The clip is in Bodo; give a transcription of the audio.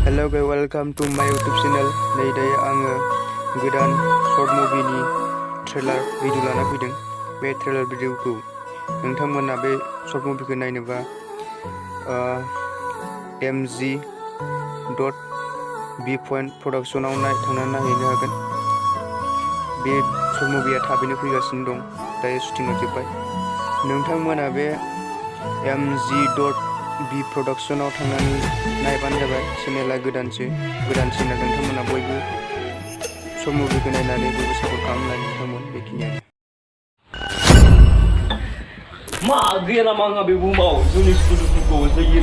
Hello guys, welcome to my YouTube channel. नै दायो आङो गोदान शर्ट मुभिनि ट्रेलार भिडिअ लाना फैदों। बे ट्रेलार भिडिअखौ नोंथांमोना बे शर्ट मुभिखौ नायनोबा MG.B प्रडाक्शनाव थांनानै नायहैनो हागोन। बे शर्ट मुभिया थाबैनो फैगासिनो दं, दायो शुटिंआ जोब्बाय। नोंथांमोना बे MG.B प्रडाक्शनाव थांनानै नायबानो जाबाय। चेनेला गोदान चेनेल, नोंथांमोना बयबो शर्ट मुभिखौ नायनानै बयबो सापर्ट खालामनाय नोंथांमोन। बेखिनियानो। मा गैया नामा आंहा बे बुहुमाव जोंनि सुखु दुखुखौ जयै